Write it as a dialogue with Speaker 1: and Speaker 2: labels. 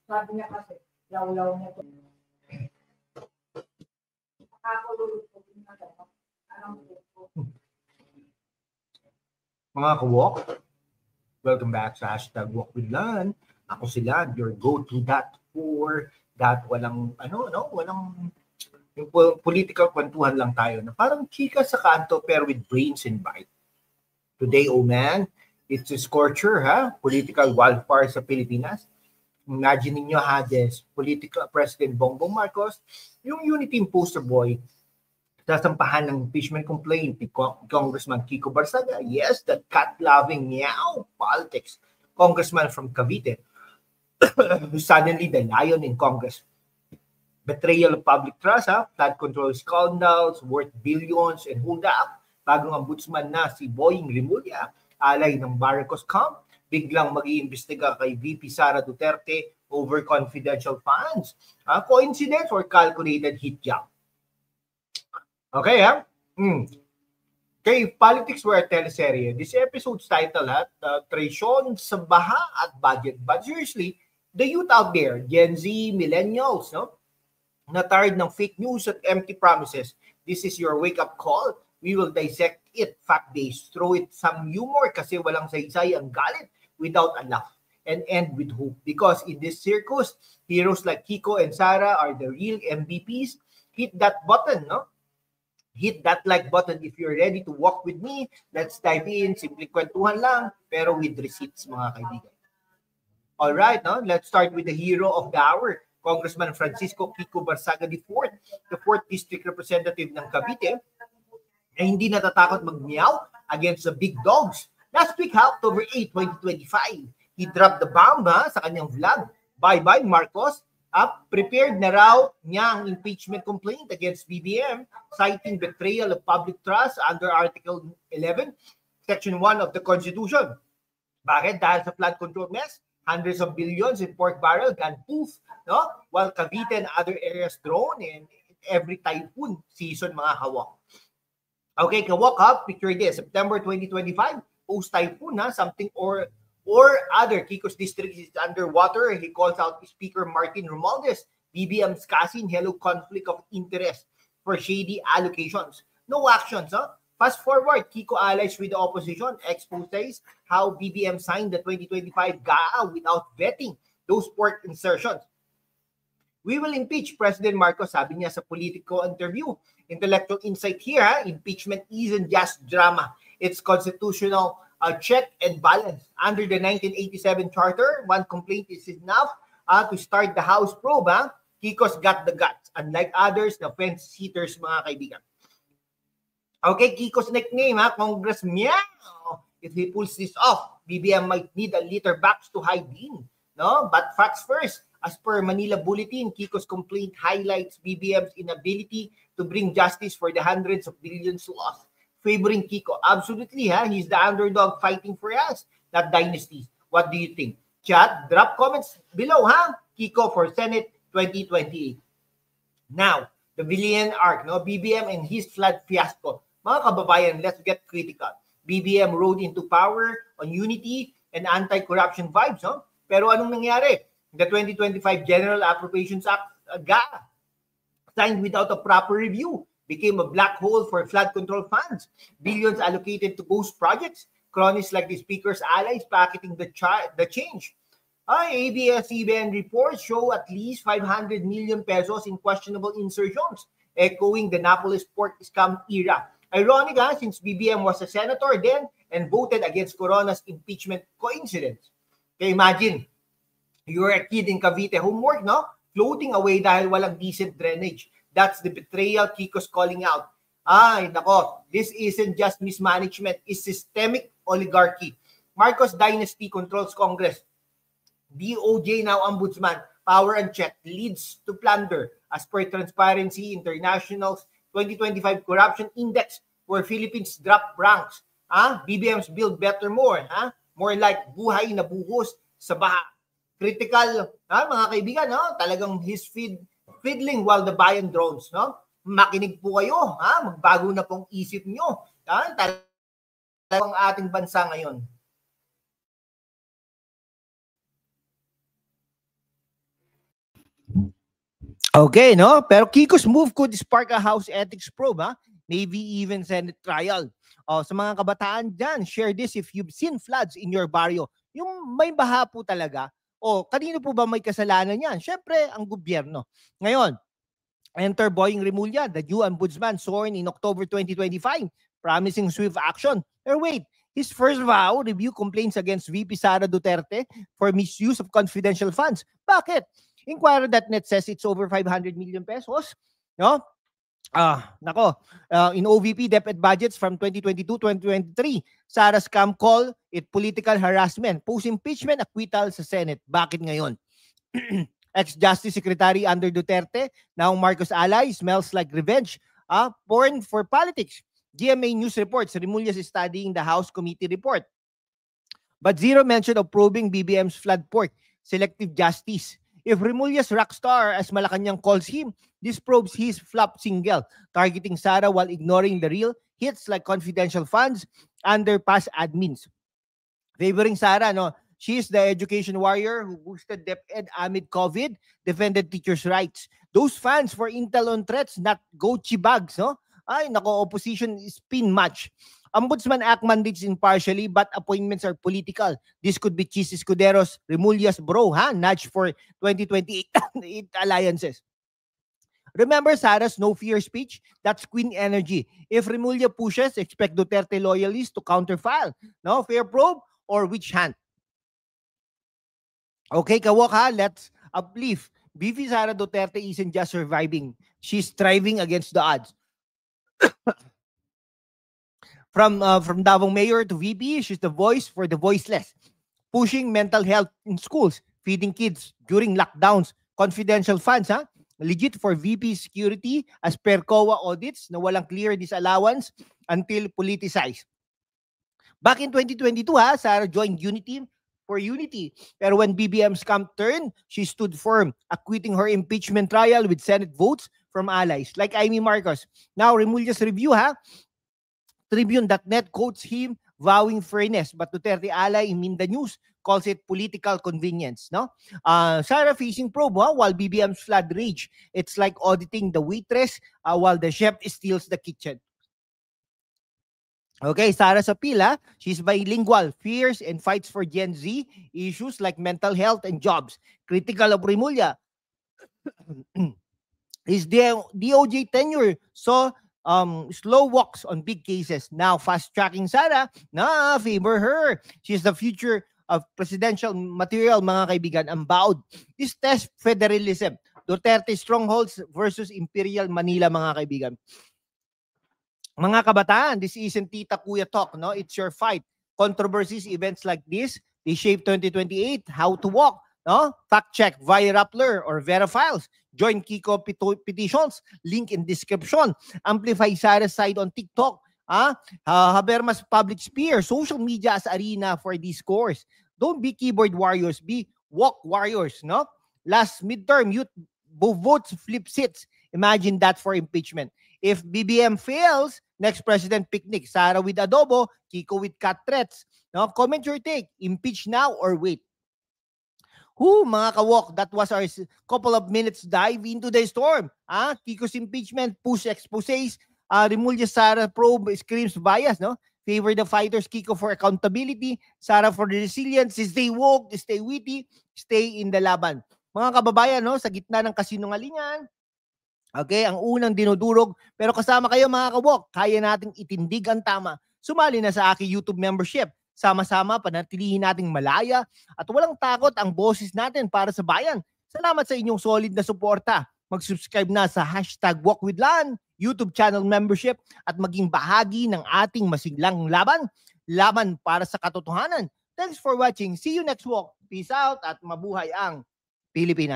Speaker 1: Sabi niya kasi, law-law niya ito.
Speaker 2: Mga ka-walk, welcome back sa hashtag Walk with Lan. Ako si Lan, your go-to that for that walang, walang yung political kwentuhan lang tayo na parang chika sa kanto pero with brains and bite. Today, oh man, it's a scorcher, political wildfire sa Pilipinas. Imagine niyo this political President Bongbong Marcos, yung unity poster boy, sasampahan ng impeachment complaint ni Congressman Kiko Barsaga. Yes, that cat-loving meow politics. Congressman from Cavite, suddenly the lion in Congress. Betrayal of public trust, flood control scandals worth billions and hold up. Bagong ombudsman na si Boying Rimulya, alay ng Marcos camp, biglang mag-iimbestiga kay VP Sara Duterte over confidential funds. Coincidence or calculated hit job? Okay, Okay, politics were a teleserye. This episode's title, Treasyon sa Baha at Budget. But seriously, the youth out there, Gen Z, millennials, na tired ng fake news at empty promises, this is your wake-up call. We will dissect it, fact-based, throw it some humor kasi walang saysay ang galit without a laugh, and end with hope. Because in this circus, heroes like Kiko and Sara are the real MVPs. Hit that button, Hit that like button if you're ready to walk with me. Let's dive in. Simple kwentuhan lang, pero with receipts, mga kaibigan. Alright, let's start with the hero of the hour, Congressman Francisco Kiko Barsaga IV, the 4th District Representative ng Cavite, na hindi natatakot mag-meow against the big dogs. Last week, October 8, 2025, he dropped the bomb sa kanyang vlog. Bye-bye, Marcos. Prepared na raw niya ang impeachment complaint against BBM, citing betrayal of public trust under Article 11, Section 1 of the Constitution. Bakit? Dahil sa flood control mess, hundreds of billions in pork barrel gone poof, while Cavite and other areas drone in every typhoon season, mga kawak. Okay, kawak, picture this, September 2025, post-typhoon, something or other. Kiko's district is underwater. He calls out Speaker Martin Romualdez, BBM's cousin, hello conflict of interest for shady allocations. No actions, Fast forward, Kiko allies with the opposition, exposes how BBM signed the 2025 GAA without vetting those pork insertions. We will impeach President Marcos, sabi niya sa Politico interview. Intellectual insight here, impeachment isn't just drama. It's constitutional check and balance. Under the 1987 Charter, one complaint is enough to start the House probe. Kiko's got the guts. Unlike others, na fence-sitters, mga kaibigan. Okay, Kiko's nickname, Congress Meow. If he pulls this off, BBM might need a litter box to hide in. But facts first. As per Manila Bulletin, Kiko's complaint highlights BBM's inability to bring justice for the hundreds of billions lost. Favoring Kiko. Absolutely, he's the underdog fighting for us, not dynasties. What do you think? Chat, drop comments below, Kiko for Senate 2028. Now, the villain arc, BBM and his flood fiasco. Mga kababayan, let's get critical. BBM rode into power on unity and anti-corruption vibes, Pero anong nangyari? The 2025 General Appropriations Act, GAA, signed without a proper review, became a black hole for flood control funds. Billions allocated to ghost projects. Cronies like the Speaker's allies pocketing the change. ABS-CBN reports show at least 500 million pesos in questionable insertions, echoing the Napolis pork scam era. Ironic, since BBM was a senator then and voted against Corona's impeachment. Coincidence? Okay, imagine, you're a kid in Cavite, homework, floating away dahil walang decent drainage. That's the betrayal Kiko's calling out. Nako, this isn't just mismanagement, it's systemic oligarchy. Marcos dynasty controls Congress. DOJ now ombudsman, power unchecked leads to plunder. As per Transparency International's 2025 Corruption Index, where Philippines drop ranks. BBM's build better more. More like buhay na buhos sa baha. Critical, mga kaibigan, talagang his fiddling while the bayan drones, Makinig po kayo, magbago na pong isip nyo. Talagang ating bansa ngayon. Okay, no? Pero Kiko's move could spark a House ethics probe, ha? Maybe even Senate trial. Sa mga kabataan dyan, share this if you've seen floods in your barrio. Yung may baha po talaga. Kanino po ba may kasalanan yan? Siyempre, ang gobyerno. Ngayon, enter Boying Remulla, the new ombudsman sworn in October 2025, promising swift action. Pero wait, his first vow, review complaints against VP Sara Duterte for misuse of confidential funds. Bakit? Inquirer.net says it's over 500 million pesos. No? In OVP DepEd budgets from 2022-2023, Sara scam call it political harassment. Post-impeachment acquittal sa Senate. Bakit ngayon? Ex-Justice Secretary under Duterte, now Marcos ally, smells like revenge. Porn for politics. GMA News reports, Remulla is studying the House Committee report. But zero mention of probing BBM's flood port, selective justice. If Remulla's rockstar, as Malacanang calls him, disprobes his flop single, targeting Sara while ignoring the real hits like confidential funds, underpass admins. Favoring Sara, no? She is the education warrior who boosted DepEd amid COVID, defended teachers' rights. Those fans for intel on threats, not Gucci bags, no? Ay, nako, opposition spin match. Ombudsman Act mandates impartially, but appointments are political. This could be Chis Escudero's Remulla's bro, nudge for 2028 alliances. Remember Sara's no fear speech? That's Queen energy. If Remulla pushes, expect Duterte loyalists to counterfile. No? Fair probe or which hand? Okay, Kawok, let's uplift. VP Sara Duterte isn't just surviving. She's thriving against the odds. From Davao Mayor to VP, she's the voice for the voiceless. Pushing mental health in schools, feeding kids during lockdowns, confidential funds, legit for VP security as per COA audits na walang clear disallowance until politicized. Back in 2022, Sara joined Unity for Unity. Pero when BBM scam turned, she stood firm, acquitting her impeachment trial with Senate votes from allies like Amy Marcos. Now, Remulla's review, Tribune.net quotes him vowing fairness, but Duterte ally in the news calls it political convenience. No, Sara facing probe while BBM's flood rage. It's like auditing the waitress while the chef steals the kitchen. Okay, Sara's appeal, she's bilingual, fierce, and fights for Gen Z issues like mental health and jobs. Critical of Remulla. His DOJ tenure saw slow walks on big cases. Now fast-tracking Sara, favor her. She's the future of presidential material, mga kaibigan, unbowed. This test federalism. Duterte strongholds versus Imperial Manila, mga kaibigan. Mga kabataan, this isn't Tita Kuya talk, no? It's your fight. Controversies, events like this, they shape 2028, how to walk, no? Fact check via Rappler or Verifiles. Join Kiko petitions, link in description. Amplify Sara's side on TikTok. Habermas public sphere, social media as arena for discourse. Don't be keyboard warriors, be walk warriors, no? Last midterm, youth votes flip seats. Imagine that for impeachment. If BBM fails, next president picnic, Sara with adobo, Kiko with cat threats. No? Comment your take. Impeach now or wait. Mga kawok, that was our couple of minutes dive into the storm. Kiko's impeachment, push exposes, Remulla Sara probe screams bias, no? Favor the fighters, Kiko for accountability, Sara for the resilience, stay woke, stay witty, stay in the laban. Mga kababayan, no, sa gitna ng kasinungalingan, okay, ang unang dinudurog, pero kasama kayo mga kawok, kaya nating itindig ang tama. Sumali na sa aking YouTube membership. Sama-sama, panatilihin nating malaya at walang takot ang boses natin para sa bayan. Salamat sa inyong solid na suporta. Mag-subscribe na sa #WalkWithLan, YouTube channel membership at maging bahagi ng ating masiglang laban. Laban para sa katotohanan. Thanks for watching. See you next walk. Peace out at mabuhay ang Pilipinas.